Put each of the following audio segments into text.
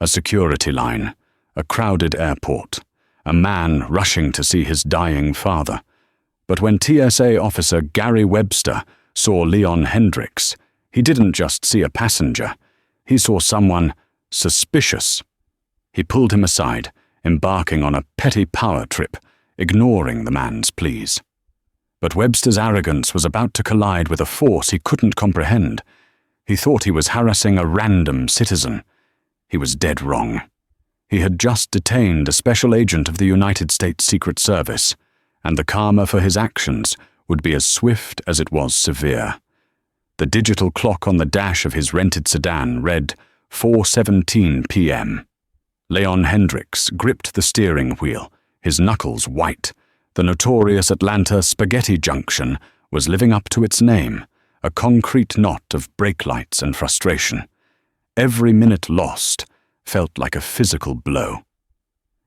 A security line, a crowded airport, a man rushing to see his dying father. But when TSA officer Gary Webster saw Leon Hendricks, he didn't just see a passenger. He saw someone suspicious. He pulled him aside, embarking on a petty power trip, ignoring the man's pleas. But Webster's arrogance was about to collide with a force he couldn't comprehend. He thought he was harassing a random citizen. He was dead wrong. He had just detained a special agent of the United States Secret Service, and the karma for his actions would be as swift as it was severe. The digital clock on the dash of his rented sedan read 4:17 p.m. Leon Hendricks gripped the steering wheel, his knuckles white. The notorious Atlanta Spaghetti Junction was living up to its name, a concrete knot of brake lights and frustration. Every minute lost felt like a physical blow.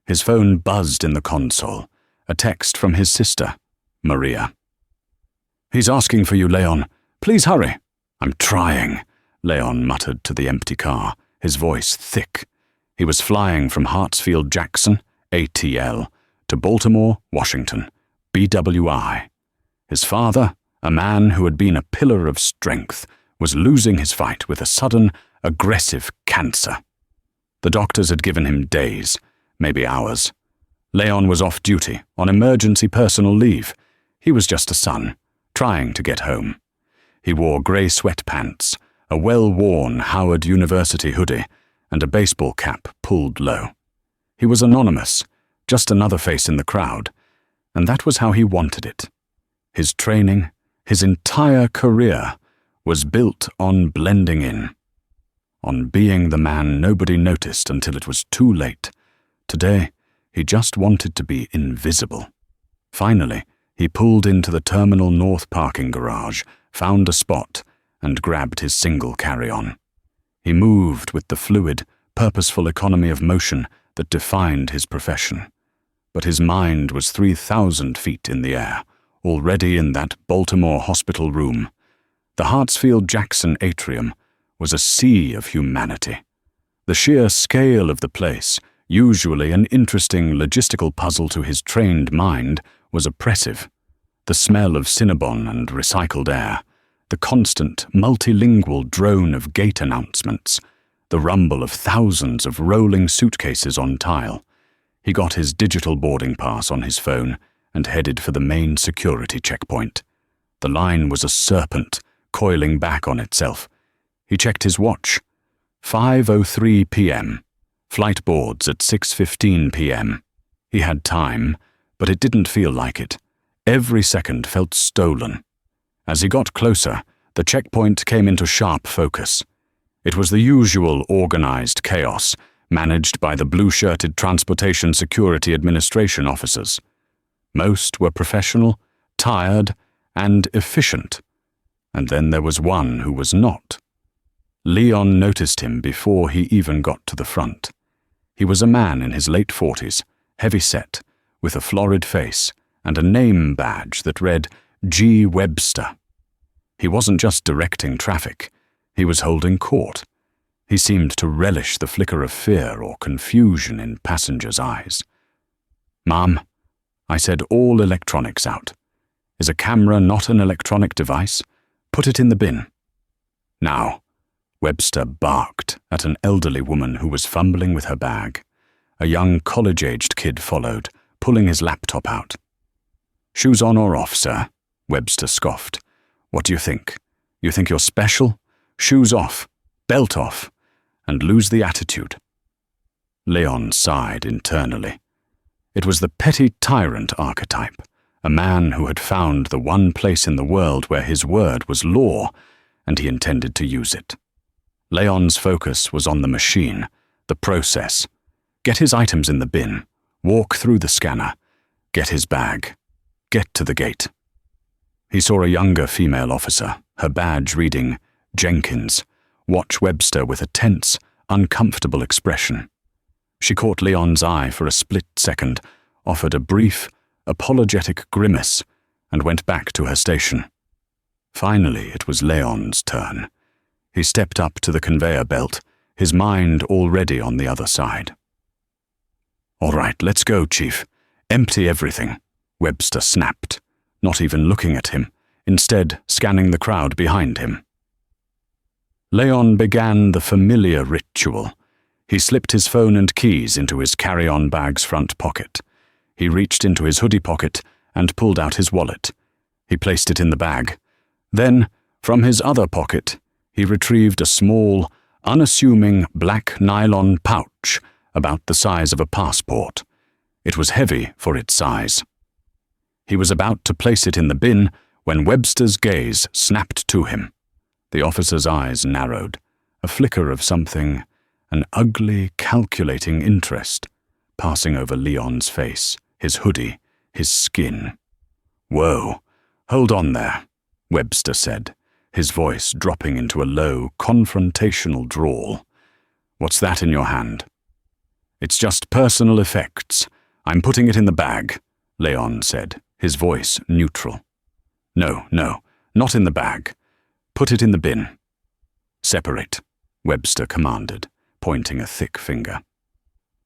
His phone buzzed in the console, a text from his sister, Maria. "He's asking for you, Leon. Please hurry." "I'm trying," Leon muttered to the empty car, his voice thick. He was flying from Hartsfield-Jackson, ATL, to Baltimore, Washington, BWI. His father, a man who had been a pillar of strength, was losing his fight with a sudden, aggressive cancer. The doctors had given him days, maybe hours. Leon was off duty, on emergency personal leave. He was just a son, trying to get home. He wore grey sweatpants, a well-worn Howard University hoodie, and a baseball cap pulled low. He was anonymous, just another face in the crowd, and that was how he wanted it. His training, his entire career, was built on blending in, on being the man nobody noticed until it was too late. Today, he just wanted to be invisible. Finally, he pulled into the Terminal North parking garage, found a spot, and grabbed his single carry-on. He moved with the fluid, purposeful economy of motion that defined his profession. But his mind was 3,000 feet in the air, already in that Baltimore hospital room. The Hartsfield-Jackson atrium was a sea of humanity. The sheer scale of the place, usually an interesting logistical puzzle to his trained mind, was oppressive. The smell of Cinnabon and recycled air, the constant, multilingual drone of gate announcements, the rumble of thousands of rolling suitcases on tile. He got his digital boarding pass on his phone and headed for the main security checkpoint. The line was a serpent, coiling back on itself. He checked his watch. 5:03 p.m. Flight boards at 6:15 p.m. He had time, but it didn't feel like it. Every second felt stolen. As he got closer, the checkpoint came into sharp focus. It was the usual organized chaos, managed by the blue-shirted Transportation Security Administration officers. Most were professional, tired, and efficient. And then there was one who was not. Leon noticed him before he even got to the front. He was a man in his late 40s, heavy-set, with a florid face and a name badge that read G. Webster. He wasn't just directing traffic, he was holding court. He seemed to relish the flicker of fear or confusion in passengers' eyes. "Ma'am," I said, "all electronics out. Is a camera not an electronic device? Put it in the bin." "Now," Webster barked at an elderly woman who was fumbling with her bag. A young college-aged kid followed, pulling his laptop out. "Shoes on or off, sir?" Webster scoffed. "What do you think? You think you're special? Shoes off, belt off, and lose the attitude." Leon sighed internally. It was the petty tyrant archetype, a man who had found the one place in the world where his word was law, and he intended to use it. Leon's focus was on the machine, the process. Get his items in the bin, walk through the scanner, get his bag, get to the gate. He saw a younger female officer, her badge reading Jenkins, watch Webster with a tense, uncomfortable expression. She caught Leon's eye for a split second, offered a brief, apologetic grimace, and went back to her station. Finally, it was Leon's turn. He stepped up to the conveyor belt, his mind already on the other side. "All right, let's go, Chief. Empty everything," Webster snapped, not even looking at him, instead scanning the crowd behind him. Leon began the familiar ritual. He slipped his phone and keys into his carry-on bag's front pocket. He reached into his hoodie pocket and pulled out his wallet. He placed it in the bag. Then, from his other pocket, he retrieved a small, unassuming black nylon pouch about the size of a passport. It was heavy for its size. He was about to place it in the bin when Webster's gaze snapped to him. The officer's eyes narrowed, a flicker of something, an ugly, calculating interest, passing over Leon's face, his hoodie, his skin. "Whoa, hold on there," Webster said, his voice dropping into a low, confrontational drawl. "What's that in your hand?" "It's just personal effects. I'm putting it in the bag," Leon said, his voice neutral. No, not in the bag. Put it in the bin." "Separate," Webster commanded, pointing a thick finger.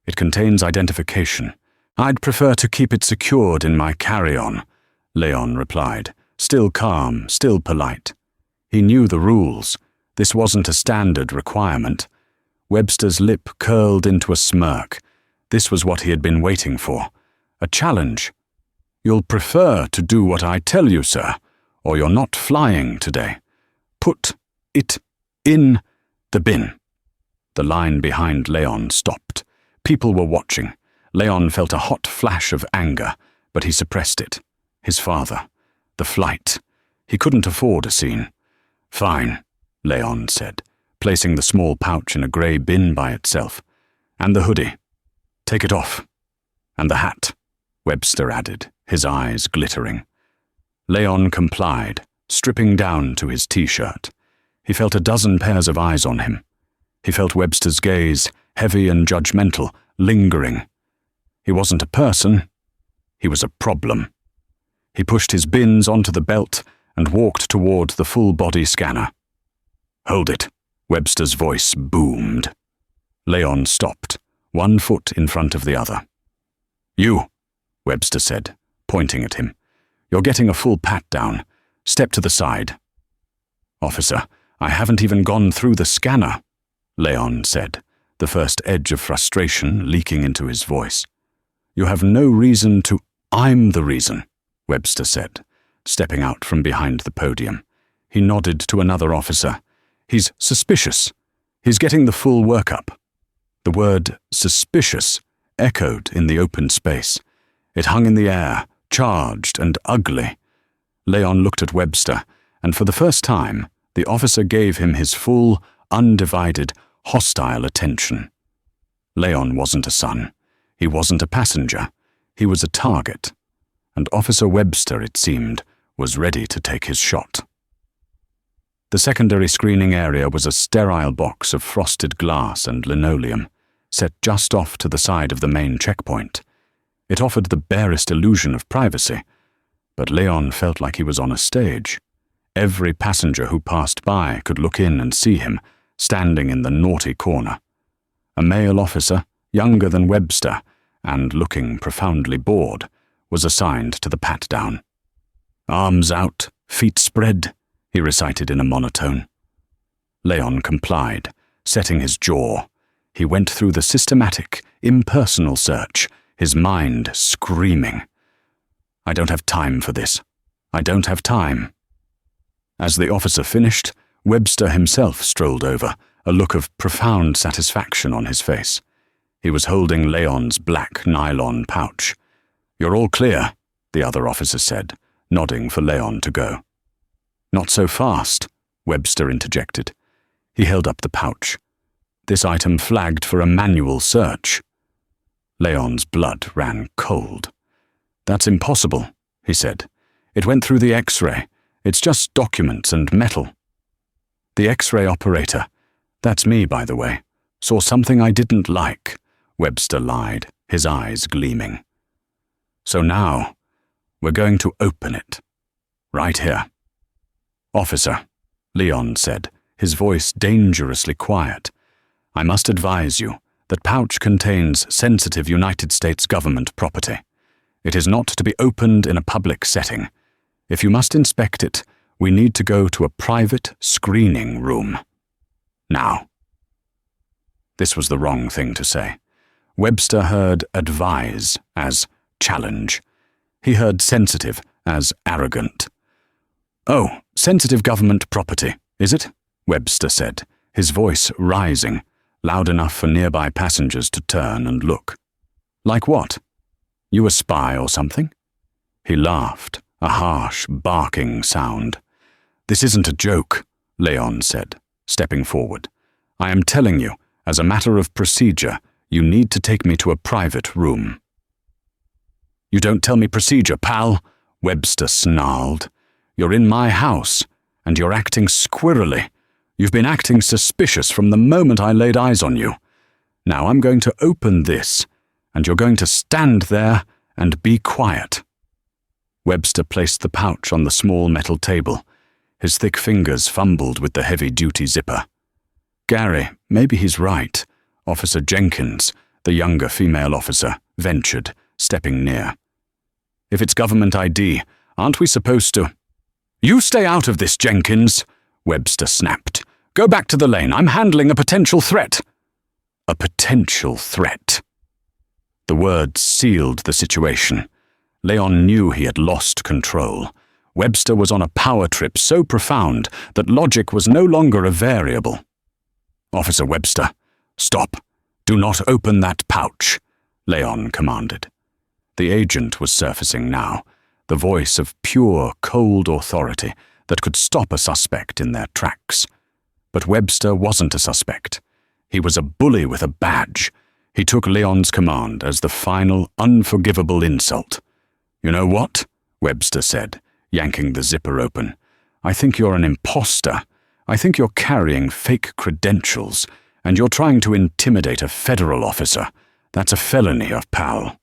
"It contains identification. I'd prefer to keep it secured in my carry-on," Leon replied, still calm, still polite. He knew the rules. This wasn't a standard requirement. Webster's lip curled into a smirk. This was what he had been waiting for. A challenge. "You'll prefer to do what I tell you, sir, or you're not flying today. Put it in the bin." The line behind Leon stopped. People were watching. Leon felt a hot flash of anger, but he suppressed it. His father. The flight. He couldn't afford a scene. "Fine," Leon said, placing the small pouch in a grey bin by itself. "And the hoodie. Take it off. And the hat," Webster added, his eyes glittering. Leon complied, stripping down to his t-shirt. He felt a dozen pairs of eyes on him. He felt Webster's gaze, heavy and judgmental, lingering. He wasn't a person. He was a problem. He pushed his bins onto the belt and walked toward the full-body scanner. "Hold it," Webster's voice boomed. Leon stopped, one foot in front of the other. "You," Webster said, pointing at him. "You're getting a full pat-down. Step to the side." "Officer, I haven't even gone through the scanner," Leon said, the first edge of frustration leaking into his voice. "You have no reason to—" "I'm the reason," Webster said, stepping out from behind the podium. He nodded to another officer. "He's suspicious. He's getting the full workup." The word suspicious echoed in the open space. It hung in the air, charged and ugly. Leon looked at Webster, and for the first time, the officer gave him his full, undivided, hostile attention. Leon wasn't a son. He wasn't a passenger. He was a target. And Officer Webster, it seemed, was ready to take his shot. The secondary screening area was a sterile box of frosted glass and linoleum, set just off to the side of the main checkpoint. It offered the barest illusion of privacy, but Leon felt like he was on a stage. Every passenger who passed by could look in and see him, standing in the naughty corner. A male officer, younger than Webster, and looking profoundly bored, was assigned to the pat-down. "Arms out, feet spread," he recited in a monotone. Leon complied, setting his jaw. He went through the systematic, impersonal search, his mind screaming. "I don't have time for this. I don't have time." As the officer finished, Webster himself strolled over, a look of profound satisfaction on his face. He was holding Leon's black nylon pouch. "You're all clear," the other officer said, nodding for Leon to go. "Not so fast," Webster interjected. He held up the pouch. "This item flagged for a manual search." Leon's blood ran cold. "That's impossible," he said. "It went through the X-ray. It's just documents and metal." "The X-ray operator, that's me, by the way, saw something I didn't like," Webster lied, his eyes gleaming. "So now, we're going to open it. Right here." "Officer," Leon said, his voice dangerously quiet, I must advise you that pouch contains sensitive United States government property. It is not to be opened in a public setting. If you must inspect it, we need to go to a private screening room. Now." This was the wrong thing to say. Webster heard advise as challenge. He heard sensitive as arrogant. "Oh, sensitive government property, is it?" Webster said, his voice rising, loud enough for nearby passengers to turn and look. "Like what? You a spy or something?" He laughed, a harsh, barking sound. "This isn't a joke," Leon said, stepping forward. "I am telling you, as a matter of procedure, you need to take me to a private room." "You don't tell me procedure, pal," Webster snarled. "You're in my house, and you're acting squirrely. You've been acting suspicious from the moment I laid eyes on you. Now I'm going to open this, and you're going to stand there and be quiet." Webster placed the pouch on the small metal table. His thick fingers fumbled with the heavy-duty zipper. "Gary, maybe he's right," Officer Jenkins, the younger female officer, ventured, stepping near. "If it's government ID, aren't we supposed to—" "You stay out of this, Jenkins," Webster snapped. "Go back to the lane. I'm handling a potential threat." A potential threat. The words sealed the situation. Leon knew he had lost control. Webster was on a power trip so profound that logic was no longer a variable. "Officer Webster, stop. Do not open that pouch," Leon commanded. The agent was surfacing now, the voice of pure, cold authority that could stop a suspect in their tracks. But Webster wasn't a suspect. He was a bully with a badge. He took Leon's command as the final, unforgivable insult. "You know what?" Webster said, yanking the zipper open. "I think you're an imposter. I think you're carrying fake credentials, and you're trying to intimidate a federal officer. That's a felony, pal."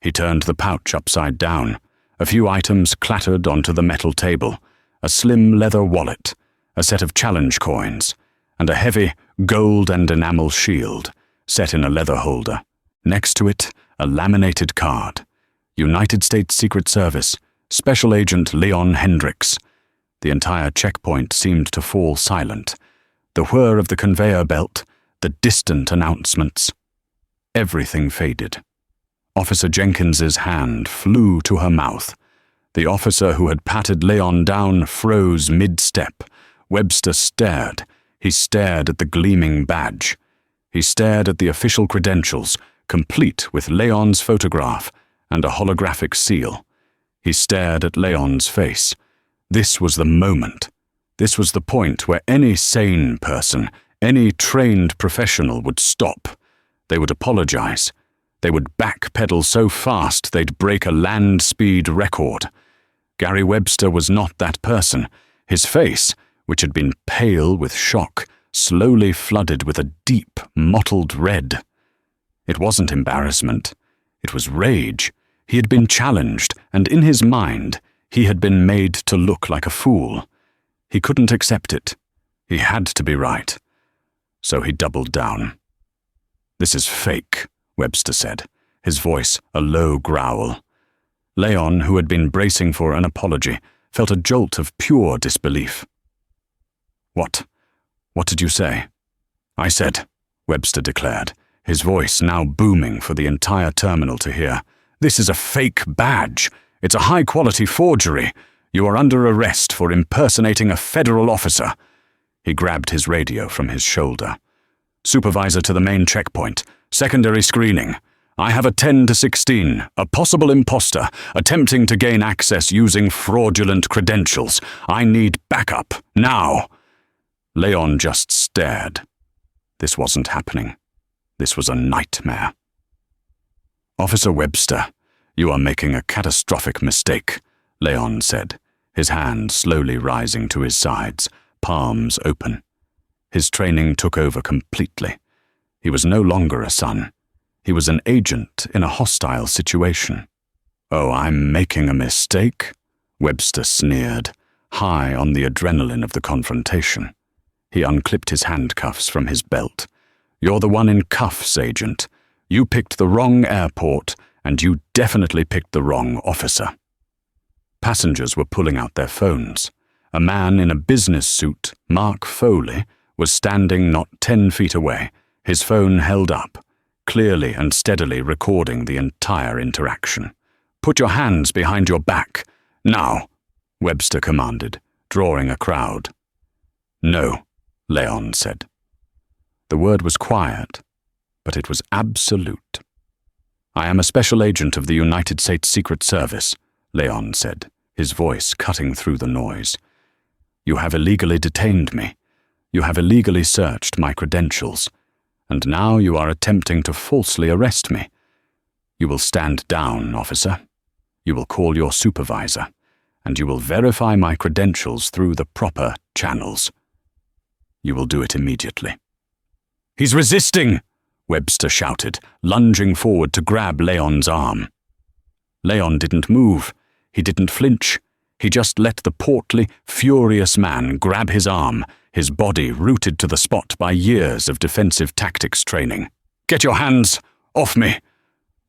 He turned the pouch upside down. A few items clattered onto the metal table. A slim leather wallet, a set of challenge coins, and a heavy gold and enamel shield set in a leather holder. Next to it, a laminated card. United States Secret Service, Special Agent Leon Hendricks. The entire checkpoint seemed to fall silent. The whir of the conveyor belt, the distant announcements. Everything faded. Officer Jenkins's hand flew to her mouth. The officer who had patted Leon down froze mid-step. Webster stared. He stared at the gleaming badge. He stared at the official credentials, complete with Leon's photograph and a holographic seal. He stared at Leon's face. This was the moment. This was the point where any sane person, any trained professional would stop. They would apologize. They would backpedal so fast they'd break a land speed record. Gary Webster was not that person. His face, which had been pale with shock, slowly flooded with a deep, mottled red. It wasn't embarrassment. It was rage. He had been challenged, and in his mind, he had been made to look like a fool. He couldn't accept it. He had to be right. So he doubled down. "This is fake," Webster said, his voice a low growl. Leon, who had been bracing for an apology, felt a jolt of pure disbelief. What did you say?" "I said," Webster declared, his voice now booming for the entire terminal to hear, "this is a fake badge. It's a high-quality forgery. You are under arrest for impersonating a federal officer." He grabbed his radio from his shoulder. "Supervisor to the main checkpoint. Secondary screening. I have a 10 to 16, a possible imposter, attempting to gain access using fraudulent credentials. I need backup, now." Leon just stared. This wasn't happening. This was a nightmare. "Officer Webster, you are making a catastrophic mistake," Leon said, his hand slowly rising to his sides, palms open. His training took over completely. He was no longer a son. He was an agent in a hostile situation. "Oh, I'm making a mistake?" Webster sneered, high on the adrenaline of the confrontation. He unclipped his handcuffs from his belt. "You're the one in cuffs, Agent. You picked the wrong airport, and you definitely picked the wrong officer." Passengers were pulling out their phones. A man in a business suit, Mark Foley, was standing not 10 feet away, his phone held up, clearly and steadily recording the entire interaction. "Put your hands behind your back. Now," Webster commanded, drawing a crowd. "No," Leon said. The word was quiet, but it was absolute. "I am a special agent of the United States Secret Service," Leon said, his voice cutting through the noise. "You have illegally detained me. You have illegally searched my credentials, and now you are attempting to falsely arrest me. You will stand down, officer. You will call your supervisor, and you will verify my credentials through the proper channels. You will do it immediately." "He's resisting!" Webster shouted, lunging forward to grab Leon's arm. Leon didn't move. He didn't flinch. He just let the portly, furious man grab his arm, his body rooted to the spot by years of defensive tactics training. "Get your hands off me!"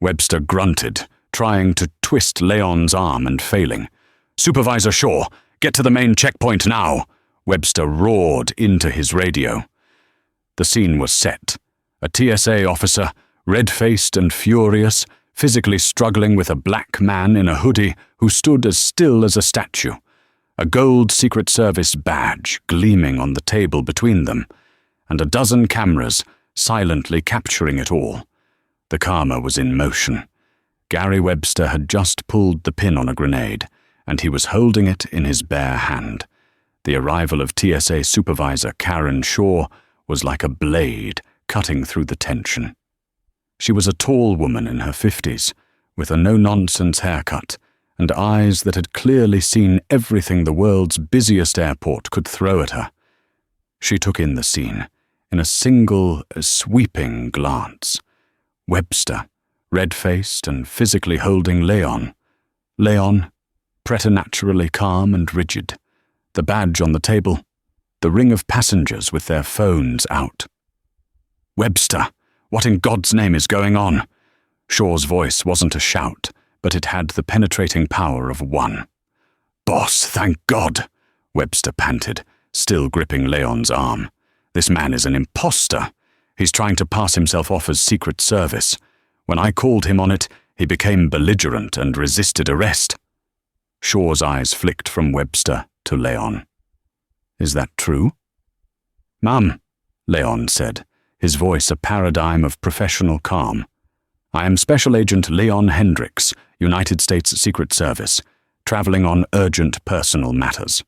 Webster grunted, trying to twist Leon's arm and failing. "Supervisor Shaw, get to the main checkpoint now!" Webster roared into his radio. The scene was set. A TSA officer, red-faced and furious, physically struggling with a black man in a hoodie who stood as still as a statue, a gold Secret Service badge gleaming on the table between them, and a dozen cameras silently capturing it all. The karma was in motion. Gary Webster had just pulled the pin on a grenade, and he was holding it in his bare hand. The arrival of TSA Supervisor Karen Shaw was like a blade cutting through the tension. She was a tall woman in her 50s, with a no-nonsense haircut and eyes that had clearly seen everything the world's busiest airport could throw at her. She took in the scene in a single, sweeping glance. Webster, red-faced and physically holding Leon. Leon, preternaturally calm and rigid. The badge on the table. The ring of passengers with their phones out. "Webster, what in God's name is going on?" Shaw's voice wasn't a shout, but it had the penetrating power of one. "Boss, thank God," Webster panted, still gripping Leon's arm. "This man is an imposter. He's trying to pass himself off as Secret Service. When I called him on it, he became belligerent and resisted arrest." Shaw's eyes flicked from Webster to Leon. "Is that true?" "Ma'am," Leon said, his voice a paradigm of professional calm. "I am Special Agent Leon Hendricks, United States Secret Service, traveling on urgent personal matters.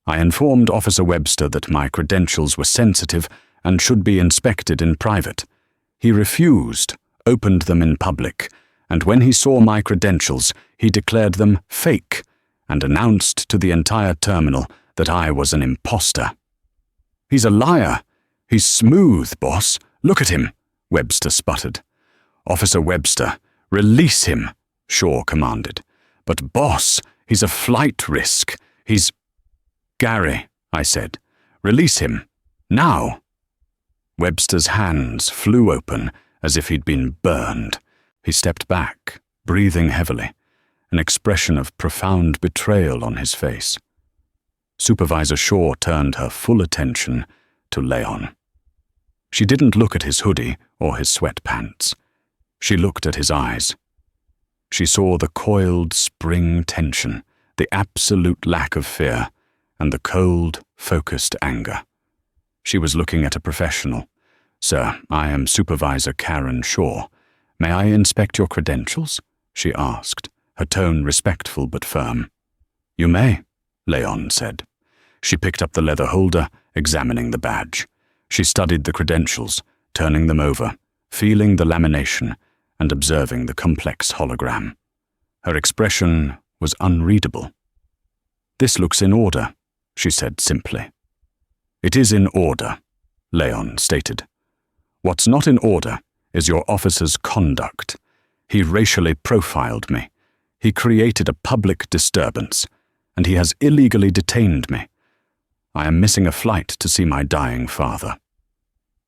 I informed Officer Webster that my credentials were sensitive and should be inspected in private. He refused, opened them in public, and when he saw my credentials, he declared them fake and announced to the entire terminal that I was an imposter." "He's a liar. He's smooth, boss. Look at him," Webster sputtered. "Officer Webster, release him," Shaw commanded. "But boss, he's a flight risk. He's—" "Gary," I said, "release him. Now." Webster's hands flew open as if he'd been burned. He stepped back, breathing heavily, an expression of profound betrayal on his face. Supervisor Shaw turned her full attention to Leon. She didn't look at his hoodie or his sweatpants. She looked at his eyes. She saw the coiled spring tension, the absolute lack of fear, and the cold, focused anger. She was looking at a professional. "Sir, I am Supervisor Karen Shaw. May I inspect your credentials?" she asked, her tone respectful but firm. "You may," Leon said. She picked up the leather holder, examining the badge. She studied the credentials, turning them over, feeling the lamination, and observing the complex hologram. Her expression was unreadable. "This looks in order," she said simply. "It is in order," Leon stated. "What's not in order is your officer's conduct. He racially profiled me. He created a public disturbance, and he has illegally detained me. I am missing a flight to see my dying father."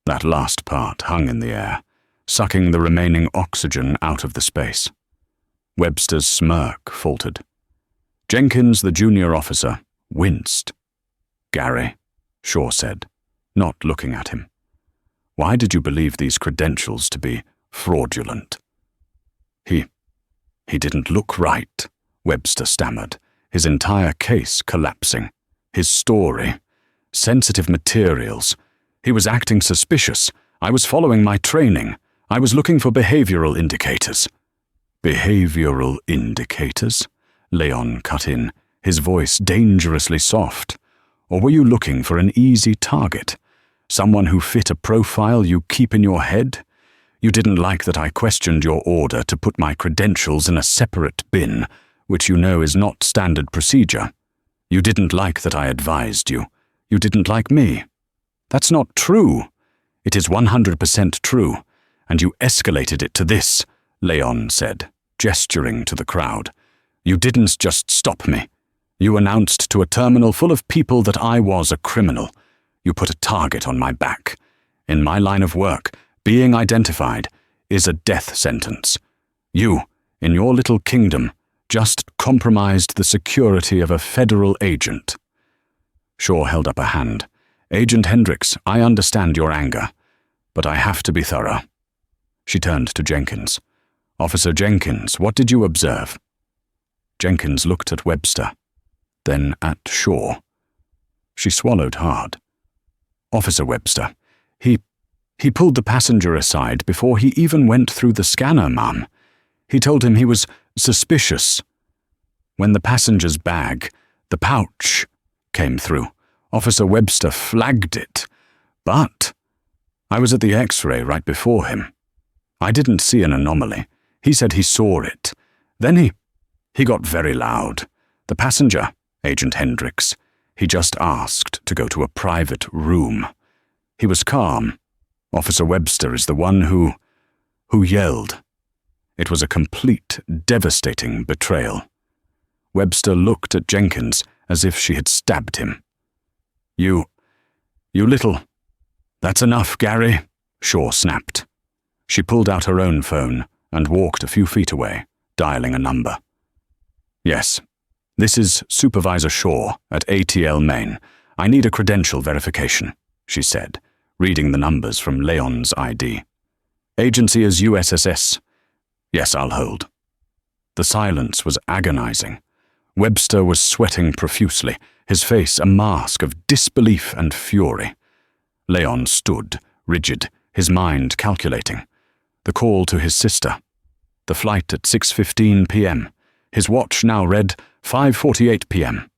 That last part hung in the air, sucking the remaining oxygen out of the space. Webster's smirk faltered. Jenkins, the junior officer, winced. "Gary," Shaw said, not looking at him, "why did you believe these credentials to be fraudulent?" He didn't look right," Webster stammered, his entire case collapsing. His story, sensitive materials. He was acting suspicious. I was following my training. I was looking for behavioral indicators. "Behavioral indicators?" Leon cut in, his voice dangerously soft. "Or were you looking for an easy target? Someone who fit a profile you keep in your head? You didn't like that I questioned your order to put my credentials in a separate bin, which you know is not standard procedure. You didn't like that I advised you. You didn't like me. That's not true. It is 100% true, and you escalated it to this," Leon said, gesturing to the crowd. "You didn't just stop me. You announced to a terminal full of people that I was a criminal. You put a target on my back. In my line of work, being identified is a death sentence. You, in your little kingdom, just compromised the security of a federal agent." Shaw held up a hand. "Agent Hendricks, I understand your anger, but I have to be thorough." She turned to Jenkins. "Officer Jenkins, what did you observe?" Jenkins looked at Webster, then at Shaw. She swallowed hard. "Officer Webster, he pulled the passenger aside before he even went through the scanner, ma'am. He told him he was suspicious. When the passenger's bag, the pouch, came through, Officer Webster flagged it. But I was at the X-ray right before him. I didn't see an anomaly. He said he saw it. Then he got very loud. The passenger, Agent Hendricks, he just asked to go to a private room. He was calm. Officer Webster is the one who yelled. It was a complete, devastating betrayal." Webster looked at Jenkins as if she had stabbed him. You little—" "That's enough, Gary," Shaw snapped. She pulled out her own phone and walked a few feet away, dialing a number. "Yes, this is Supervisor Shaw at ATL Maine. I need a credential verification," she said, reading the numbers from Leon's ID. "Agency is USSS. Yes, I'll hold." The silence was agonizing. Webster was sweating profusely, his face a mask of disbelief and fury. Leon stood, rigid, his mind calculating. The call to his sister. The flight at 6:15 p.m. His watch now read 5:48 p.m.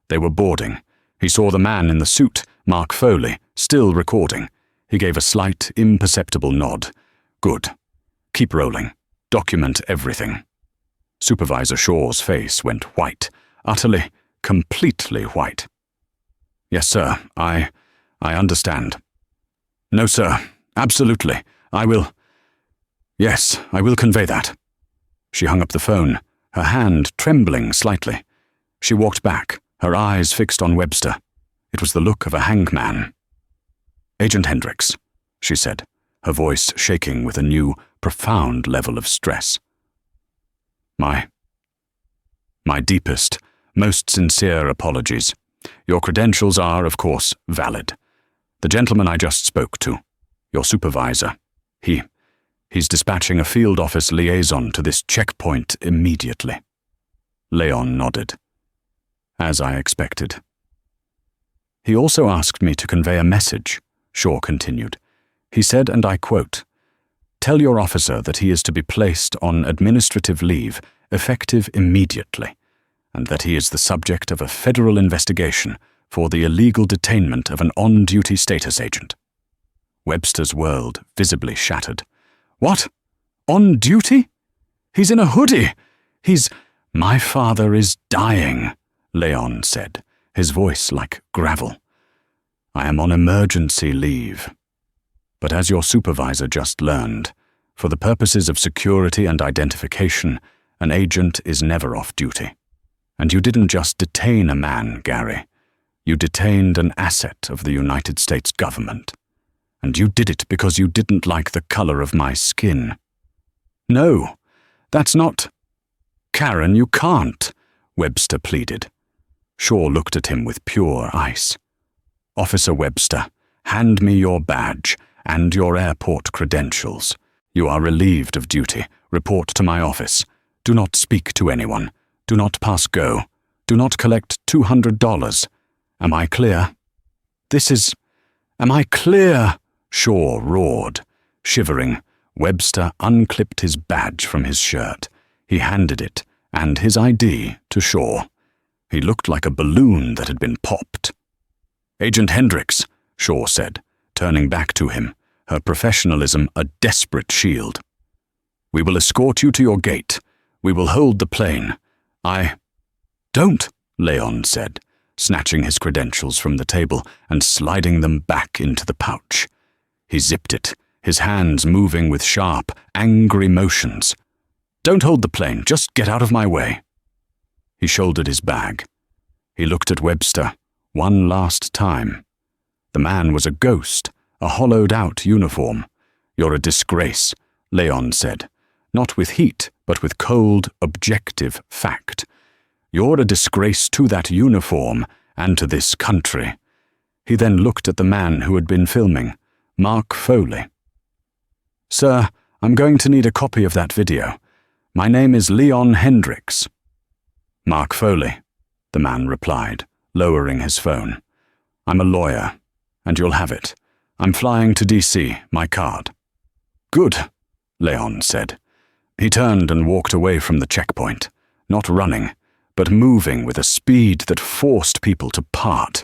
They were boarding. He saw the man in the suit, Mark Foley, still recording. He gave a slight, imperceptible nod. "Good. Keep rolling. Document everything." Supervisor Shaw's face went white, utterly, completely white. "Yes, sir, I understand." "No, sir, absolutely. I will convey that." She hung up the phone, her hand trembling slightly. She walked back, her eyes fixed on Webster. It was the look of a hanged man. "Agent Hendricks," she said, her voice shaking with a new, profound level of stress. My deepest, most sincere apologies. Your credentials are, of course, valid. The gentleman I just spoke to, your supervisor, he's dispatching a field office liaison to this checkpoint immediately." Leon nodded. "As I expected." "He also asked me to convey a message," Shaw continued. "He said, and I quote, 'Tell your officer that he is to be placed on administrative leave, effective immediately, and that he is the subject of a federal investigation for the illegal detainment of an on-duty status agent.'" Webster's world visibly shattered. "What? On duty? He's in a hoodie. My father is dying," Leon said, his voice like gravel. "I am on emergency leave. But as your supervisor just learned, for the purposes of security and identification, an agent is never off duty. And you didn't just detain a man, Gary. You detained an asset of the United States government. And you did it because you didn't like the color of my skin. No, that's not... Karen, you can't, Webster pleaded. Shaw looked at him with pure ice. Officer Webster, hand me your badge and your airport credentials. You are relieved of duty. Report to my office. Do not speak to anyone. Do not pass go. Do not collect $200. Am I clear? Am I clear? Shaw roared. Shivering, Webster unclipped his badge from his shirt. He handed it, and his ID, to Shaw. He looked like a balloon that had been popped. Agent Hendricks, Shaw said, turning back to him, her professionalism a desperate shield. We will escort you to your gate. We will hold the plane. Don't, Leon said, snatching his credentials from the table and sliding them back into the pouch. He zipped it, his hands moving with sharp, angry motions. Don't hold the plane, just get out of my way. He shouldered his bag. He looked at Webster, one last time. The man was a ghost, a hollowed-out uniform. You're a disgrace, Leon said, not with heat, but with cold, objective fact. You're a disgrace to that uniform and to this country. He then looked at the man who had been filming, Mark Foley. Sir, I'm going to need a copy of that video. My name is Leon Hendricks. Mark Foley, the man replied, lowering his phone. I'm a lawyer, and you'll have it. I'm flying to D.C., my card. Good, Leon said. He turned and walked away from the checkpoint, not running, but moving with a speed that forced people to part.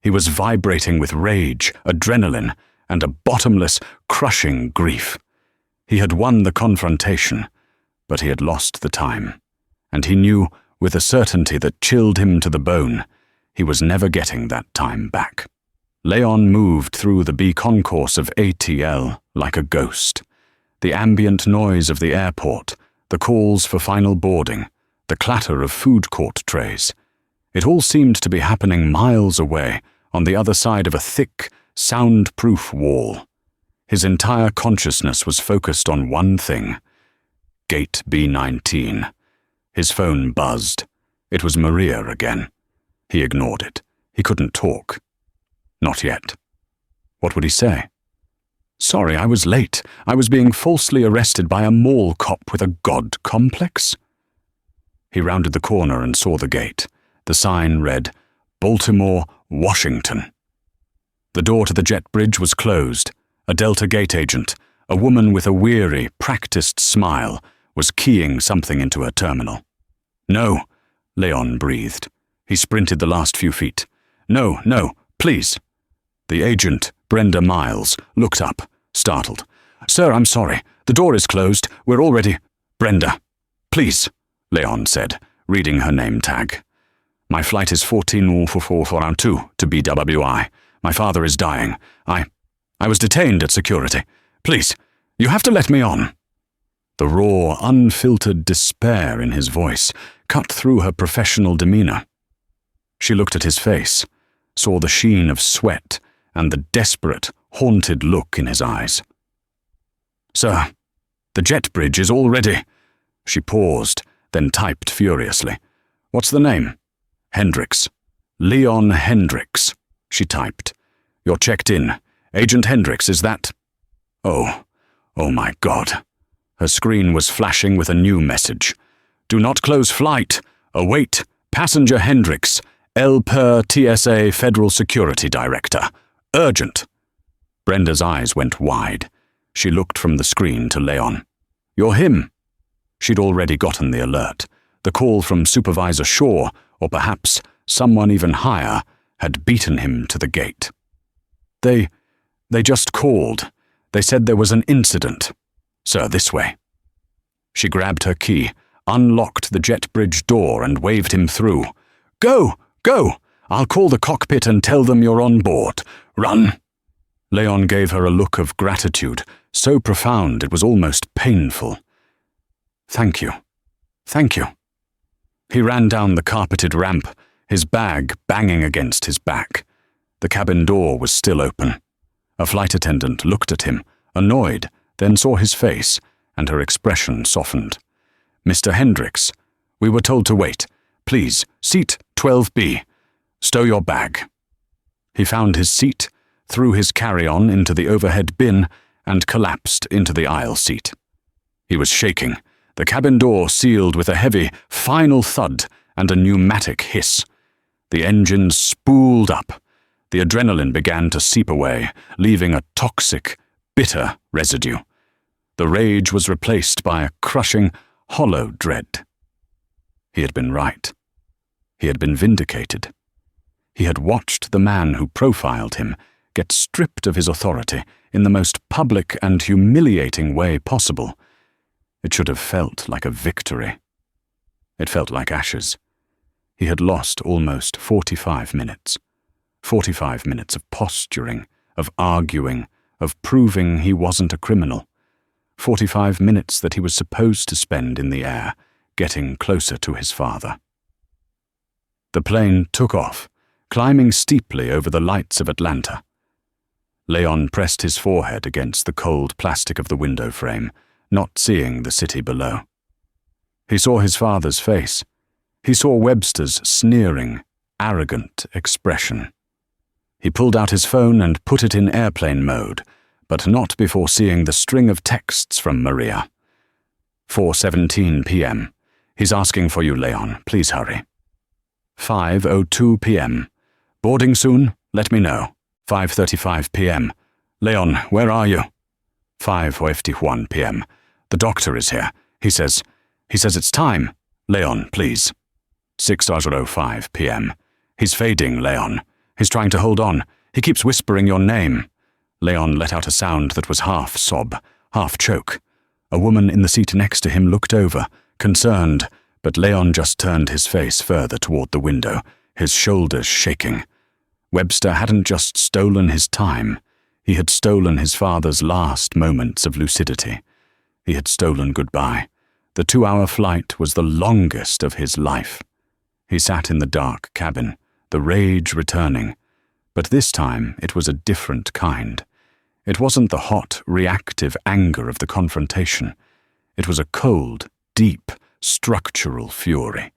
He was vibrating with rage, adrenaline, and a bottomless, crushing grief. He had won the confrontation, but he had lost the time, and he knew, with a certainty that chilled him to the bone, he was never getting that time back. Leon moved through the B concourse of ATL like a ghost. The ambient noise of the airport, the calls for final boarding, the clatter of food court trays. It all seemed to be happening miles away, on the other side of a thick, soundproof wall. His entire consciousness was focused on one thing. Gate B-19. His phone buzzed. It was Maria again. He ignored it. He couldn't talk. Not yet. What would he say? Sorry, I was late. I was being falsely arrested by a mall cop with a god complex. He rounded the corner and saw the gate. The sign read, Baltimore, Washington. The door to the jet bridge was closed. A Delta Gate agent, a woman with a weary, practiced smile, was keying something into her terminal. No, Leon breathed. He sprinted the last few feet. No, please. The agent, Brenda Miles, looked up, startled. Sir, I'm sorry. The door is closed. We're already... Brenda, please, Leon said, reading her name tag. My flight is 14442 to BWI. My father is dying. I was detained at security. Please, you have to let me on. The raw, unfiltered despair in his voice cut through her professional demeanor. She looked at his face, saw the sheen of sweat and the desperate, haunted look in his eyes. Sir, the jet bridge is all ready. She paused, then typed furiously. What's the name? Hendricks. Leon Hendricks, she typed. You're checked in. Agent Hendricks, is that... Oh my God. Her screen was flashing with a new message. Do not close flight. Await. Passenger Hendricks. El Per TSA Federal Security Director. Urgent. Brenda's eyes went wide. She looked from the screen to Leon. You're him. She'd already gotten the alert. The call from Supervisor Shaw, or perhaps someone even higher, had beaten him to the gate. They just called. They said there was an incident. Sir, this way. She grabbed her key, unlocked the jet bridge door and waved him through. Go! I'll call the cockpit and tell them you're on board. Run! Leon gave her a look of gratitude, so profound it was almost painful. Thank you. He ran down the carpeted ramp, his bag banging against his back. The cabin door was still open. A flight attendant looked at him, annoyed, then saw his face, and her expression softened. "Mr. Hendricks, we were told to wait. Please, seat 12B. Stow your bag." He found his seat, threw his carry-on into the overhead bin, and collapsed into the aisle seat. He was shaking. The cabin door sealed with a heavy, final thud and a pneumatic hiss. The engine spooled up. The adrenaline began to seep away, leaving a toxic, bitter residue. The rage was replaced by a crushing, hollow dread. He had been right. He had been vindicated. He had watched the man who profiled him get stripped of his authority in the most public and humiliating way possible. It should have felt like a victory. It felt like ashes. He had lost almost 45 minutes. 45 minutes of posturing, of arguing, of proving he wasn't a criminal. 45 minutes that he was supposed to spend in the air, getting closer to his father. The plane took off, climbing steeply over the lights of Atlanta. Leon pressed his forehead against the cold plastic of the window frame, not seeing the city below. He saw his father's face. He saw Webster's sneering, arrogant expression. He pulled out his phone and put it in airplane mode, but not before seeing the string of texts from Maria. 4:17 p.m. He's asking for you, Leon. Please hurry. 5:02 p.m. Boarding soon? Let me know. 5:35 p.m. Leon, where are you? 5:51 p.m. The doctor is here. He says it's time. Leon, please. 6:05 p.m. He's fading, Leon. He's trying to hold on. He keeps whispering your name. Leon let out a sound that was half sob, half choke. A woman in the seat next to him looked over, concerned, but Leon just turned his face further toward the window, his shoulders shaking. Webster hadn't just stolen his time. He had stolen his father's last moments of lucidity. He had stolen goodbye. The 2-hour flight was the longest of his life. He sat in the dark cabin, the rage returning. But this time it was a different kind. It wasn't the hot, reactive anger of the confrontation. It was a cold, deep, structural fury.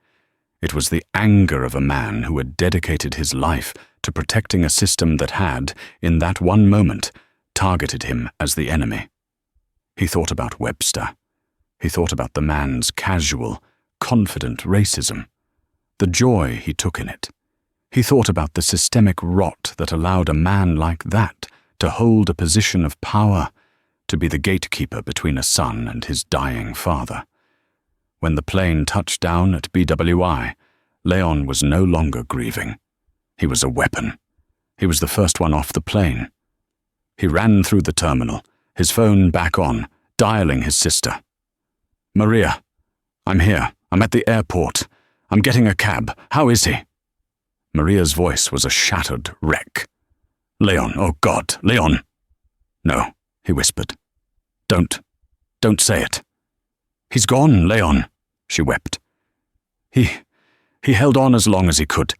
It was the anger of a man who had dedicated his life to protecting a system that had, in that one moment, targeted him as the enemy. He thought about Webster. He thought about the man's casual, confident racism, the joy he took in it. He thought about the systemic rot that allowed a man like that to hold a position of power, to be the gatekeeper between a son and his dying father. When the plane touched down at BWI, Leon was no longer grieving. He was a weapon. He was the first one off the plane. He ran through the terminal, his phone back on, dialing his sister. "Maria, I'm here. I'm at the airport. I'm getting a cab. How is he?" Maria's voice was a shattered wreck. "Leon, oh God, Leon." "No," he whispered. Don't say it." "He's gone, Leon," she wept. He held on as long as he could.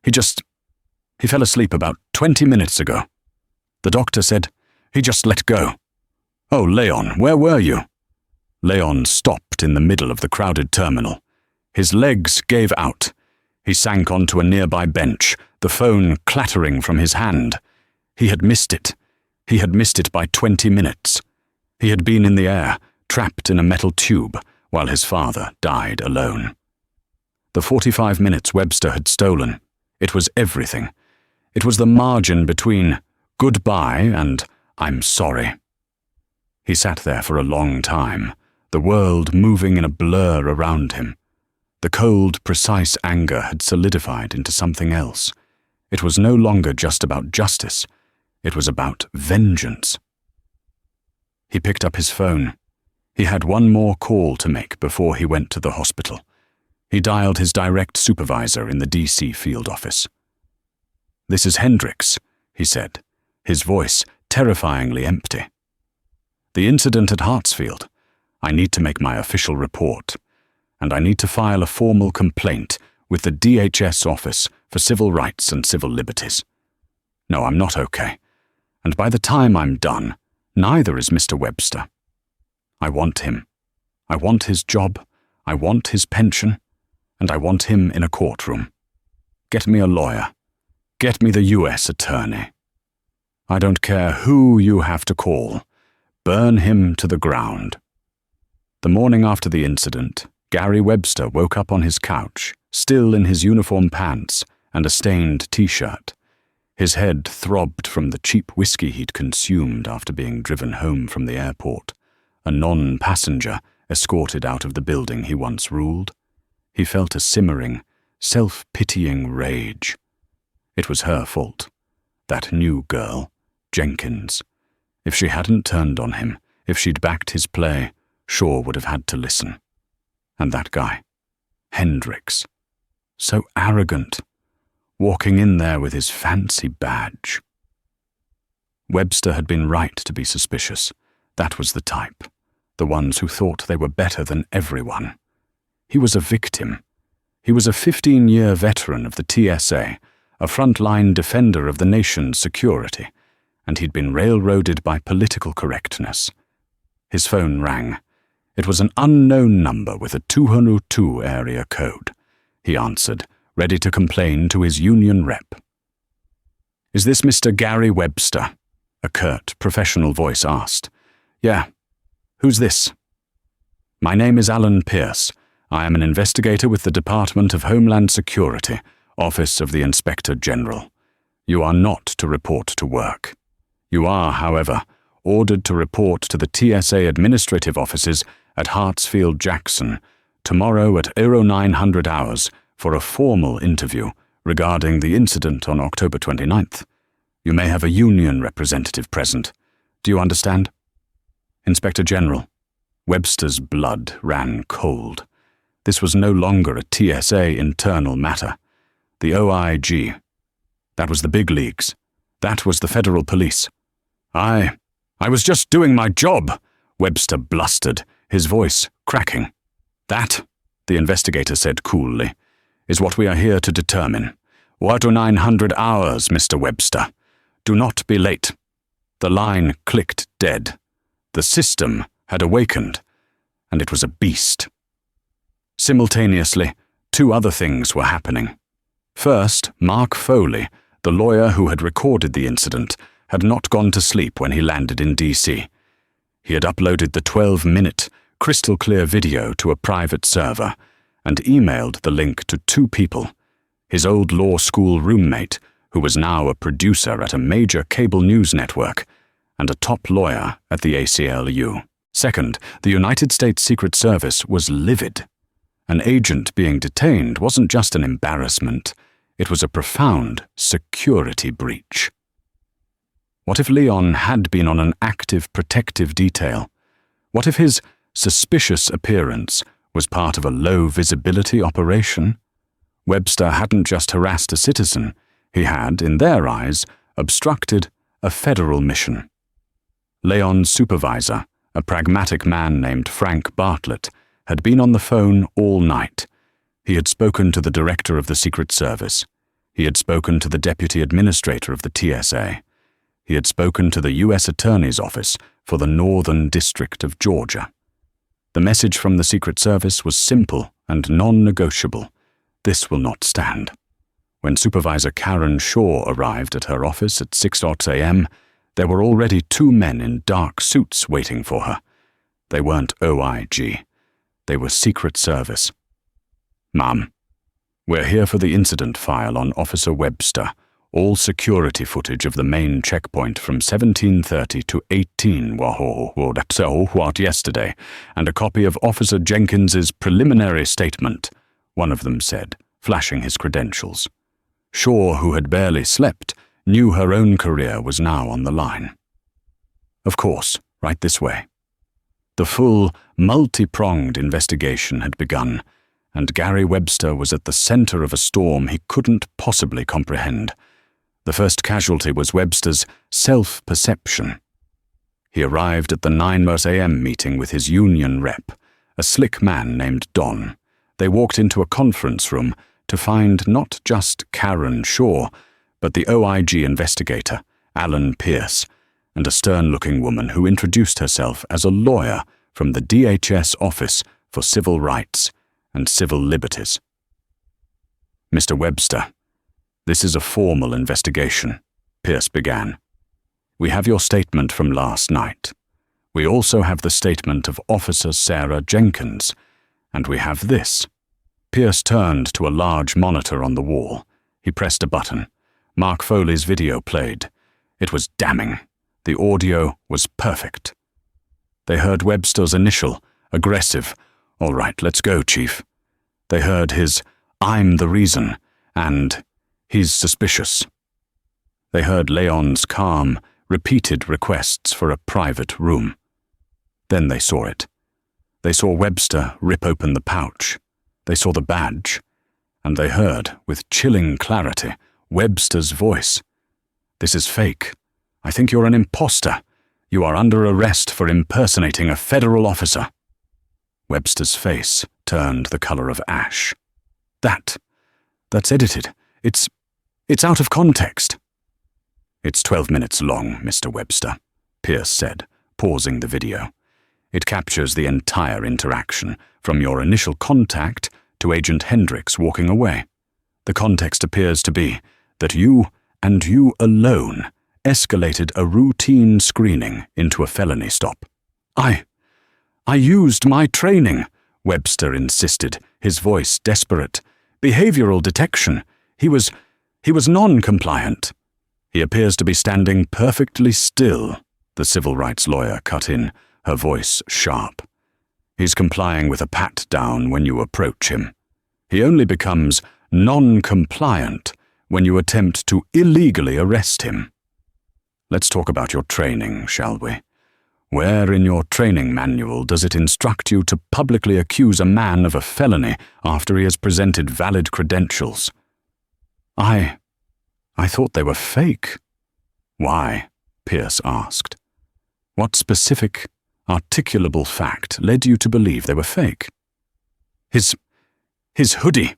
He fell asleep about 20 minutes ago. The doctor said he just let go." "Oh, Leon, where were you?" Leon stopped in the middle of the crowded terminal. His legs gave out. He sank onto a nearby bench, the phone clattering from his hand. He had missed it. He had missed it by 20 minutes. He had been in the air, trapped in a metal tube, while his father died alone. The 45 minutes Webster had stolen, it was everything. It was the margin between goodbye and I'm sorry. He sat there for a long time, the world moving in a blur around him. The cold, precise anger had solidified into something else. It was no longer just about justice. It was about vengeance. He picked up his phone. He had one more call to make before he went to the hospital. He dialed his direct supervisor in the DC field office. "This is Hendricks," he said, his voice terrifyingly empty. "The incident at Hartsfield. I need to make my official report, and I need to file a formal complaint with the DHS Office for Civil Rights and Civil Liberties. No, I'm not okay. And by the time I'm done, neither is Mr. Webster. I want him. I want his job. I want his pension. And I want him in a courtroom. Get me a lawyer. Get me the U.S. attorney. I don't care who you have to call. Burn him to the ground. The morning after the incident, Gary Webster woke up on his couch, still in his uniform pants and a stained t-shirt. His head throbbed from the cheap whiskey he'd consumed after being driven home from the airport, a non-passenger escorted out of the building he once ruled. He felt a simmering, self-pitying rage. It was her fault. That new girl, Jenkins. If she hadn't turned on him, if she'd backed his play, Shaw would have had to listen. And that guy, Hendricks, so arrogant, walking in there with his fancy badge. Webster had been right to be suspicious. That was the type, the ones who thought they were better than everyone. He was a victim. He was a 15-year veteran of the TSA, a front-line defender of the nation's security, and he'd been railroaded by political correctness. His phone rang. It was an unknown number with a 202 area code. He answered, ready to complain to his union rep. "Is this Mr. Gary Webster?" a curt, professional voice asked. "Yeah. Who's this?" "My name is Alan Pierce. I am an investigator with the Department of Homeland Security, Office of the Inspector General. You are not to report to work. You are, however, ordered to report to the TSA administrative offices at Hartsfield-Jackson tomorrow at 0900 hours for a formal interview regarding the incident on October 29th. You may have a union representative present. Do you understand?" "Inspector General." Webster's blood ran cold. This was no longer a TSA internal matter. The OIG. That was the big leagues. That was the federal police. I was just doing my job," Webster blustered, his voice cracking. "That," the investigator said coolly, "is what we are here to determine. What 900 hours, Mr. Webster? Do not be late." The line clicked dead. The system had awakened, and it was a beast. Simultaneously, two other things were happening. First, Mark Foley, the lawyer who had recorded the incident, had not gone to sleep when he landed in D.C. He had uploaded the 12-minute, crystal-clear video to a private server and emailed the link to two people, his old law school roommate, who was now a producer at a major cable news network, and a top lawyer at the ACLU. Second, the United States Secret Service was livid. An agent being detained wasn't just an embarrassment, it was a profound security breach. What if Leon had been on an active protective detail? What if his suspicious appearance was part of a low-visibility operation? Webster hadn't just harassed a citizen, he had, in their eyes, obstructed a federal mission. Leon's supervisor, a pragmatic man named Frank Bartlett, had been on the phone all night. He had spoken to the director of the Secret Service. He had spoken to the deputy administrator of the TSA. He had spoken to the U.S. Attorney's Office for the Northern District of Georgia. The message from the Secret Service was simple and non-negotiable. This will not stand. When Supervisor Karen Shaw arrived at her office at 6 a.m., there were already two men in dark suits waiting for her. They weren't OIG. They were Secret Service. "Ma'am, we're here for the incident file on Officer Webster, all security footage of the main checkpoint from 17:30 to 18 yesterday, and a copy of Officer Jenkins's preliminary statement," one of them said, flashing his credentials. Shaw, who had barely slept, knew her own career was now on the line. "Of course, right this way." The full, multi-pronged investigation had begun, and Gary Webster was at the center of a storm he couldn't possibly comprehend. The first casualty was Webster's self-perception. He arrived at the 9 a.m. meeting with his union rep, a slick man named Don. They walked into a conference room to find not just Karen Shaw, but the OIG investigator, Alan Pierce, and a stern-looking woman who introduced herself as a lawyer from the DHS Office for Civil Rights and Civil Liberties. "Mr. Webster, this is a formal investigation," Pierce began. "We have your statement from last night. We also have the statement of Officer Sarah Jenkins, and we have this." Pierce turned to a large monitor on the wall. He pressed a button. Mark Foley's video played. It was damning. The audio was perfect. They heard Webster's initial, aggressive, "All right, let's go, Chief." They heard his, "I'm the reason," and "He's suspicious." They heard Leon's calm, repeated requests for a private room. Then they saw it. They saw Webster rip open the pouch. They saw the badge. And they heard, with chilling clarity, Webster's voice. "This is fake. I think you're an imposter. You are under arrest for impersonating a federal officer." Webster's face turned the color of ash. That's edited. It's out of context." "It's 12 minutes long, Mr. Webster," Pierce said, pausing the video. "It captures the entire interaction, from your initial contact to Agent Hendricks walking away. The context appears to be that you, and you alone, escalated a routine screening into a felony stop." I used my training," Webster insisted, his voice desperate. "Behavioral detection. He was non-compliant." "He appears to be standing perfectly still," the civil rights lawyer cut in, her voice sharp. "He's complying with a pat-down when you approach him. He only becomes non-compliant when you attempt to illegally arrest him. Let's talk about your training, shall we? Where in your training manual does it instruct you to publicly accuse a man of a felony after he has presented valid credentials?" I thought they were fake." "Why?" Pierce asked. "What specific, articulable fact led you to believe they were fake?" His hoodie.